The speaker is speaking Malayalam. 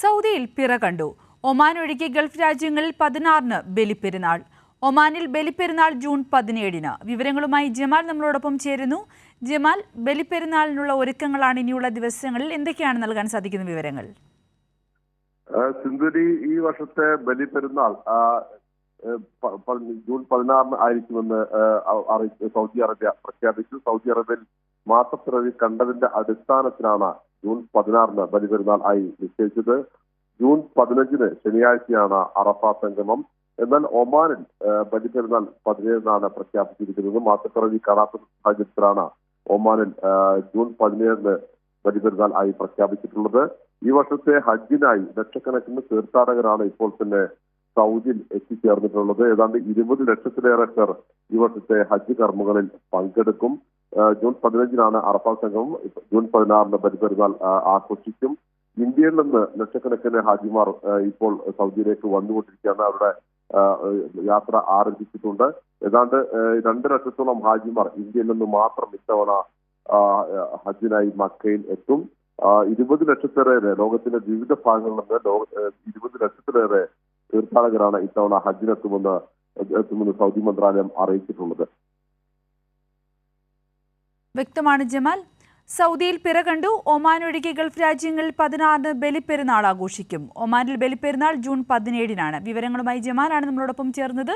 സൗദിയിൽ പിറ കണ്ടു. ഒമാൻ ഒഴികെ ഗൾഫ് രാജ്യങ്ങളിൽ 16-ന് ബലിപ്പെരുന്നാൾ. ഒമാനിൽ ബലിപ്പെരുന്നാൾ ജൂൺ 17-ന്. വിവരങ്ങളുമായി ജമാൽ നമ്മളോടൊപ്പം ചേരുന്നു. ജമാൽ, ബലിപ്പെരുന്നാളിനുള്ള ഒരുക്കങ്ങളാണ് ഇനിയുള്ള ദിവസങ്ങളിൽ. എന്തൊക്കെയാണ് നൽകാൻ സാധിക്കുന്ന വിവരങ്ങൾ? സിന്ധുരി, ഈ വർഷത്തെ ബലിപ്പെരുന്നാൾ ജൂൺ 16-ന് ആയിരിക്കുമെന്ന് സൗദി അറേബ്യ പ്രഖ്യാപിച്ചു. സൗദി അറേബ്യയിൽ മാസപ്പിറവി കണ്ടതിന്റെ അടിസ്ഥാനത്തിലാണ് ജൂൺ 16-ന് ബലിപെരുന്നാൾ ആയി നിശ്ചയിച്ചത്. ജൂൺ 15-ന് ശനിയാഴ്ചയാണ് അറഫ സംഗമം. എന്നാൽ ഒമാനിൽ ബലിപെരുന്നാൾ 17-നാണ് പ്രഖ്യാപിച്ചിരിക്കുന്നത്. മാസപ്പിറവി കാണാത്ത സാഹചര്യത്തിലാണ് ഒമാനിൽ ജൂൺ 17-ന് ബലിപെരുന്നാൾ ആയി പ്രഖ്യാപിച്ചിട്ടുള്ളത്. ഈ വർഷത്തെ ഹജ്ജിനായി ലക്ഷക്കണക്കിന് തീർത്ഥാടകരാണ് ഇപ്പോൾ തന്നെ സൗദിയിൽ എത്തിച്ചേർന്നിട്ടുള്ളത്. ഏതാണ്ട് 20 ലക്ഷത്തിലേറെ പേർ ഈ വർഷത്തെ ഹജ്ജ് കർമ്മങ്ങളിൽ പങ്കെടുക്കും. ജൂൺ 15-നാണ് അറഫ സംഗമം. ജൂൺ 16-ന് ബലിപെരുന്നാൾ ആഘോഷിക്കും. ഇന്ത്യയിൽ നിന്ന് ലക്ഷക്കണക്കിന് ഹാജിമാർ ഇപ്പോൾ സൗദിയിലേക്ക് വന്നുകൊണ്ടിരിക്കുകയാണ്. അവരുടെ യാത്ര ആരംഭിച്ചിട്ടുണ്ട്. ഏതാണ്ട് 2 ലക്ഷത്തോളം ഹാജിമാർ ഇന്ത്യയിൽ നിന്ന് മാത്രം ഇത്തവണ ഹജ്ജിനായി മക്കയിൽ എത്തും. 20 ലക്ഷത്തിലേറെ ലോകത്തിന്റെ വിവിധ ഭാഗങ്ങളിൽ നിന്ന് 20 ലക്ഷത്തിലേറെ തീർത്ഥാടകരാണ് ഇത്തവണ ഹജ്ജിനെത്തുമെന്ന് സൗദി മന്ത്രാലയം അറിയിച്ചിട്ടുള്ളത്. വ്യക്തമാണ് ജമാൽ. സൗദിയിൽ പിറ കണ്ടു. ഒമാൻ ഒഴികെ ഗൾഫ് രാജ്യങ്ങളിൽ 16-ന് ബലിപ്പെരുന്നാൾ ആഘോഷിക്കും. ഒമാനിൽ ബലിപ്പെരുന്നാൾ ജൂൺ 17-നാണ്. വിവരങ്ങളുമായി ജമാലാണ് നമ്മളോടൊപ്പം ചേർന്നത്.